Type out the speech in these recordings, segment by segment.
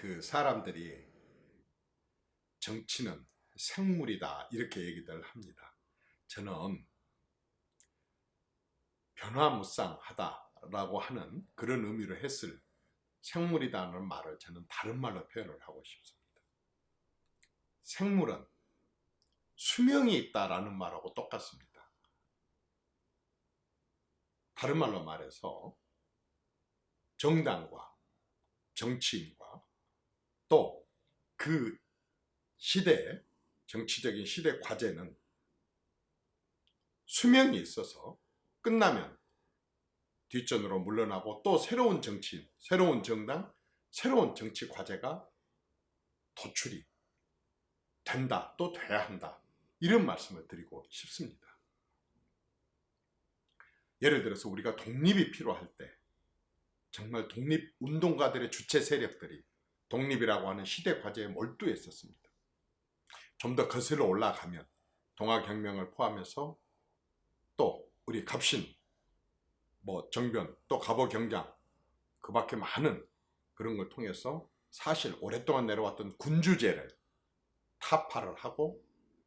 그 사람들이 정치는 생물이다 이렇게 얘기들 합니다. 저는 변화무쌍하다라고 하는 그런 의미로 했을 생물이다는 말을 저는 다른 말로 표현을 하고 싶습니다. 생물은 수명이 있다라는 말하고 똑같습니다. 다른 말로 말해서 정당과 정치인과 또 그 시대의 정치적인 시대 과제는 수명이 있어서 끝나면 뒷전으로 물러나고 또 새로운 정치인, 새로운 정당, 새로운 정치 과제가 도출이 된다, 또 돼야 한다. 이런 말씀을 드리고 싶습니다. 예를 들어서 우리가 독립이 필요할 때 정말 독립운동가들의 주체 세력들이 독립이라고 하는 시대 과제에 몰두했었습니다. 좀 더 거슬러 올라가면 동아경명을 포함해서 또 우리 갑신, 정변, 또 갑오경장 그 밖에 많은 그런 걸 통해서 사실 오랫동안 내려왔던 군주제를 타파를 하고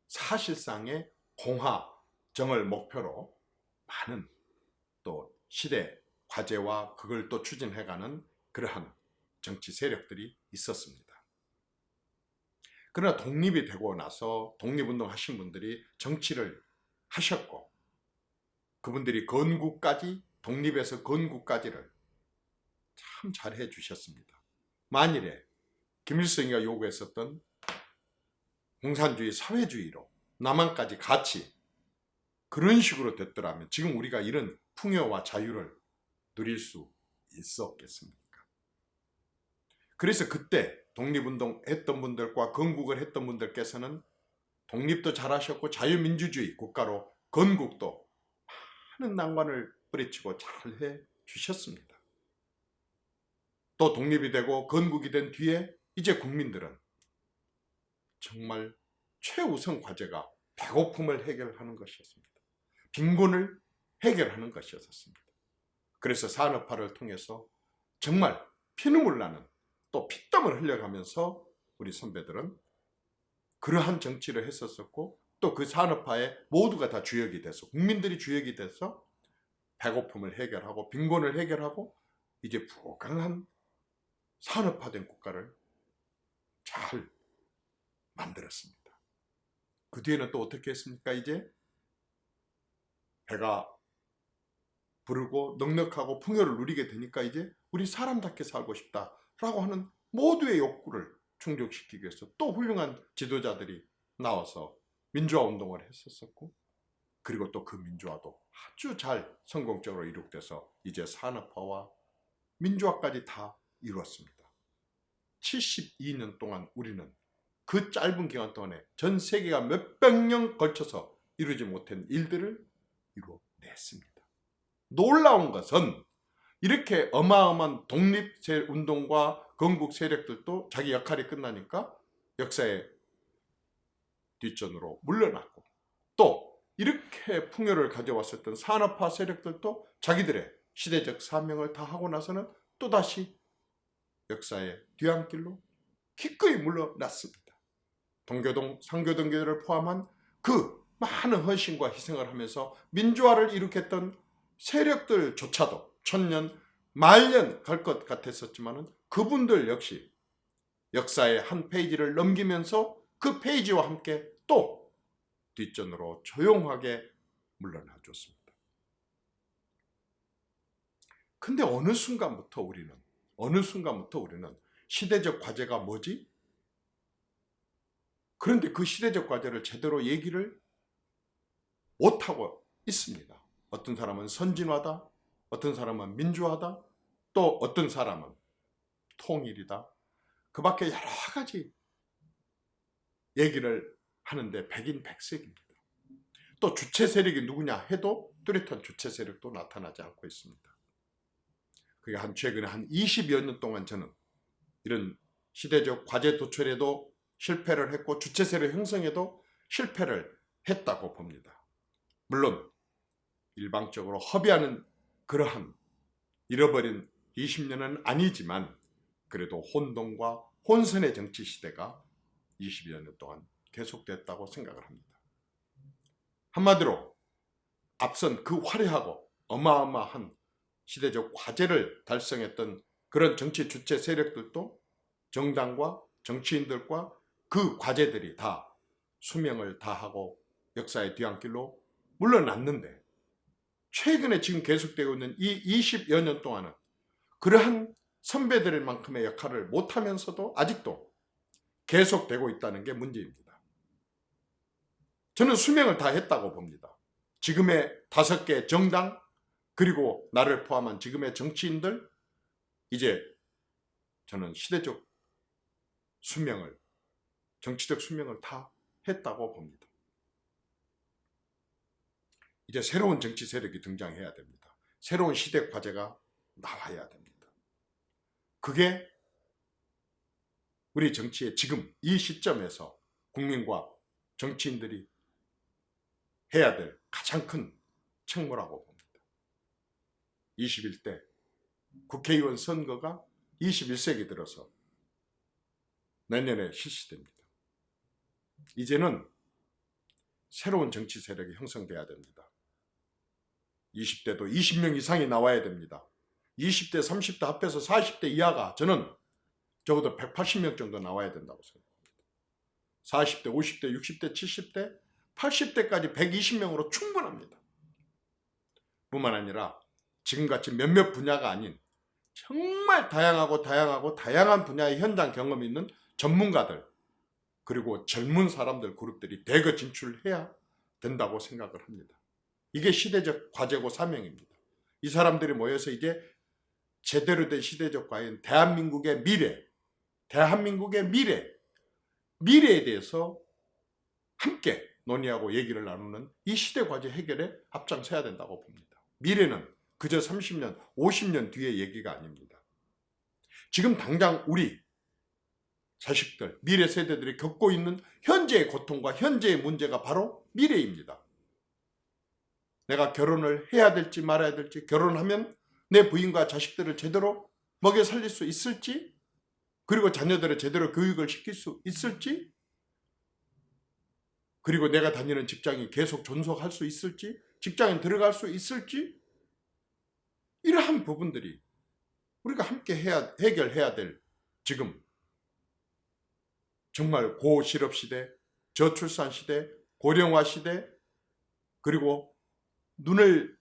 사실상의 공화정을 목표로 많은 또 시대 과제와 그걸 또 추진해가는 그러한 정치 세력들이 있었습니다. 그러나 독립이 되고 나서 독립운동 하신 분들이 정치를 하셨고 그분들이 건국까지, 독립에서 건국까지를 참 잘해 주셨습니다. 만일에 김일성이가 요구했었던 공산주의, 사회주의로 남한까지 같이 그런 식으로 됐더라면 지금 우리가 이런 풍요와 자유를 누릴 수 있었겠습니까? 그래서 그때 독립운동 했던 분들과 건국을 했던 분들께서는 독립도 잘하셨고 자유민주주의 국가로 건국도 많은 난관을 뿌리치고 잘해 주셨습니다. 또 독립이 되고 건국이 된 뒤에 이제 국민들은 정말 최우선 과제가 배고픔을 해결하는 것이었습니다. 빈곤을 해결하는 것이었습니다. 그래서 산업화를 통해서 정말 피눈물 나는 또 피땀을 흘려가면서 우리 선배들은 그러한 정치를 했었고 또 그 산업화에 모두가 다 주역이 돼서 국민들이 주역이 돼서 배고픔을 해결하고 빈곤을 해결하고 이제 부강한 산업화된 국가를 잘 만들었습니다. 그 뒤에는 또 어떻게 했습니까? 이제 배가 부르고 넉넉하고 풍요를 누리게 되니까 이제 우리 사람답게 살고 싶다라고 하는 모두의 욕구를 충족시키기 위해서 또 훌륭한 지도자들이 나와서 민주화 운동을 했었고 그리고 또 그 민주화도 아주 잘 성공적으로 이룩돼서 이제 산업화와 민주화까지 다 이루었습니다. 72년 동안 우리는 그 짧은 기간 동안에 전 세계가 몇백 년 걸쳐서 이루지 못한 일들을 이루어냈습니다. 놀라운 것은 이렇게 어마어마한 독립운동과 건국 세력들도 자기 역할이 끝나니까 역사의 뒷전으로 물러났고 또 이렇게 풍요를 가져왔었던 산업화 세력들도 자기들의 시대적 사명을 다 하고 나서는 또다시 역사의 뒤안길로 기꺼이 물러났습니다. 동교동, 상교동교를 포함한 그 많은 헌신과 희생을 하면서 민주화를 일으켰던 세력들조차도 천년, 만년 갈 것 같았었지만 그분들 역시 역사의 한 페이지를 넘기면서 그 페이지와 함께 또 뒷전으로 조용하게 물러나 줬습니다. 근데 어느 순간부터 우리는 시대적 과제가 뭐지? 그런데 그 시대적 과제를 제대로 얘기를 못하고 있습니다. 어떤 사람은 선진화다, 어떤 사람은 민주화다, 또 어떤 사람은 통일이다. 그 밖에 여러 가지 얘기를 하는데 백인백색입니다. 또 주체 세력이 누구냐 해도 뚜렷한 주체 세력도 나타나지 않고 있습니다. 그게 최근에 한 20여 년 동안 저는 이런 시대적 과제 도출에도 실패를 했고 주체 세력 형성에도 실패를 했다고 봅니다. 물론 일방적으로 허비하는 그러한 잃어버린 20년은 아니지만 그래도 혼돈과 혼선의 정치 시대가 20여 년 동안 계속됐다고 생각을 합니다. 한마디로 앞선 그 화려하고 어마어마한 시대적 과제를 달성했던 그런 정치 주체 세력들도 정당과 정치인들과 그 과제들이 다 수명을 다하고 역사의 뒤안길로 물러났는데, 최근에 지금 계속되고 있는 이 20여 년 동안은 그러한 선배들의 만큼의 역할을 못하면서도 아직도 계속되고 있다는 게 문제입니다. 저는 수명을 다했다고 봅니다. 지금의 5개 정당, 그리고 나를 포함한 지금의 정치인들, 이제 저는 시대적 수명을, 정치적 수명을 다 했다고 봅니다. 이제 새로운 정치 세력이 등장해야 됩니다. 새로운 시대 과제가 나와야 됩니다. 그게 우리 정치의 지금 이 시점에서 국민과 정치인들이 해야 될 가장 큰 책무라고 봅니다. 21대 국회의원 선거가 21세기 들어서 내년에 실시됩니다. 이제는 새로운 정치 세력이 형성돼야 됩니다. 20대도 20명 이상이 나와야 됩니다. 20대, 30대 합해서 40대 이하가 저는 적어도 180명 정도 나와야 된다고 생각합니다. 40대, 50대, 60대, 70대, 80대까지 120명으로 충분합니다. 뿐만 아니라 지금같이 몇몇 분야가 아닌 정말 다양한 분야의 현장 경험이 있는 전문가들, 그리고 젊은 사람들 그룹들이 대거 진출해야 된다고 생각을 합니다. 이게 시대적 과제고 사명입니다. 이 사람들이 모여서 이제 제대로 된 시대적 과제인 대한민국의 미래에 대해서 함께 논의하고 얘기를 나누는 이 시대 과제 해결에 앞장서야 된다고 봅니다. 미래는 그저 30년, 50년 뒤의 얘기가 아닙니다. 지금 당장 우리 자식들, 미래 세대들이 겪고 있는 현재의 고통과 현재의 문제가 바로 미래입니다. 내가 결혼을 해야 될지 말아야 될지, 결혼하면 내 부인과 자식들을 제대로 먹여 살릴 수 있을지, 그리고 자녀들을 제대로 교육을 시킬 수 있을지, 그리고 내가 다니는 직장이 계속 존속할 수 있을지, 직장에 들어갈 수 있을지, 이러한 부분들이 우리가 함께 해결해야 될 지금 정말 고실업 시대, 저출산 시대, 고령화 시대, 그리고 눈을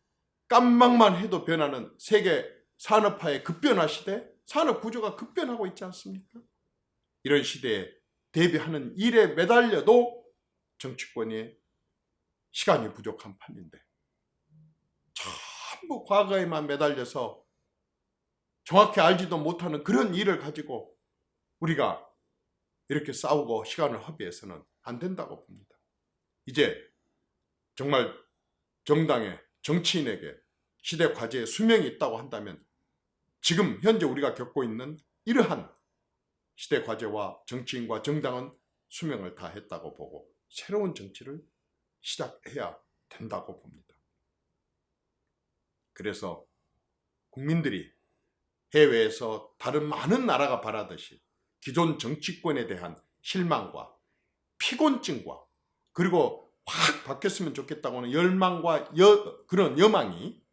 깜빡만 해도 변하는 세계 산업화의 급변화 시대, 산업 구조가 급변하고 있지 않습니까? 이런 시대에 대비하는 일에 매달려도 정치권이 시간이 부족한 판인데, 전부 과거에만 매달려서 정확히 알지도 못하는 그런 일을 가지고 우리가 이렇게 싸우고 시간을 허비해서는 안 된다고 봅니다. 이제 정말 정당에, 정치인에게 시대 과제에 수명이 있다고 한다면 지금 현재 우리가 겪고 있는 이러한 시대 과제와 정치인과 정당은 수명을 다했다고 보고 새로운 정치를 시작해야 된다고 봅니다. 그래서 국민들이 해외에서 다른 많은 나라가 바라듯이 기존 정치권에 대한 실망과 피곤증과, 그리고 확 바뀌었으면 좋겠다고 하는 열망과 그런 여망이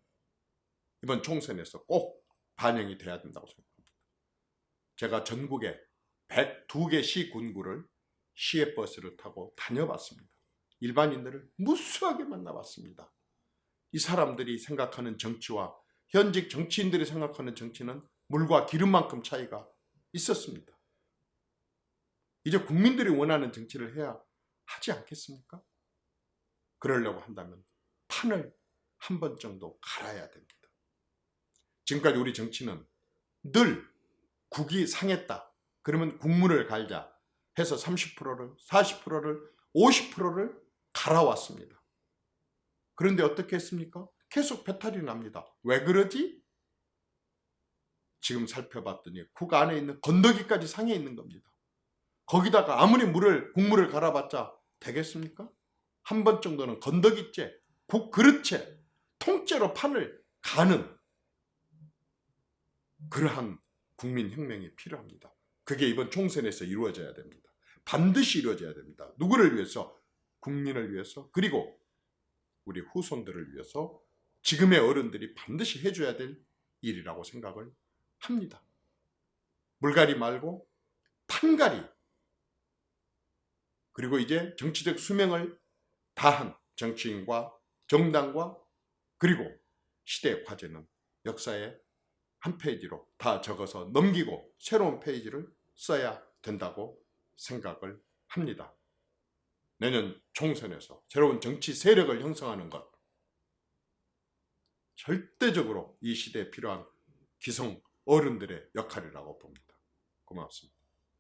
이번 총선에서 꼭 반영이 돼야 된다고 생각합니다. 제가 전국에 102개 시군구를 시외버스를 타고 다녀봤습니다. 일반인들을 무수하게 만나봤습니다. 이 사람들이 생각하는 정치와 현직 정치인들이 생각하는 정치는 물과 기름만큼 차이가 있었습니다. 이제 국민들이 원하는 정치를 해야 하지 않겠습니까? 그러려고 한다면 판을 한 번 정도 갈아야 됩니다. 지금까지 우리 정치는 늘 국이 상했다, 그러면 국물을 갈자 해서 30%를, 40%를, 50%를 갈아왔습니다. 그런데 어떻게 했습니까? 계속 배탈이 납니다. 왜 그러지? 지금 살펴봤더니 국 안에 있는 건더기까지 상해 있는 겁니다. 거기다가 아무리 국물을 갈아봤자 되겠습니까? 한 번 정도는 건더기째, 국 그릇째, 통째로 판을 가는 그러한 국민혁명이 필요합니다. 그게 이번 총선에서 이루어져야 됩니다. 반드시 이루어져야 됩니다. 누구를 위해서? 국민을 위해서, 그리고 우리 후손들을 위해서 지금의 어른들이 반드시 해줘야 될 일이라고 생각을 합니다. 물갈이 말고 판갈이, 그리고 이제 정치적 수명을 다한 정치인과 정당과 그리고 시대의 과제는 역사의 한 페이지로 다 적어서 넘기고 새로운 페이지를 써야 된다고 생각을 합니다. 내년 총선에서 새로운 정치 세력을 형성하는 것, 절대적으로 이 시대에 필요한 기성 어른들의 역할이라고 봅니다. 고맙습니다.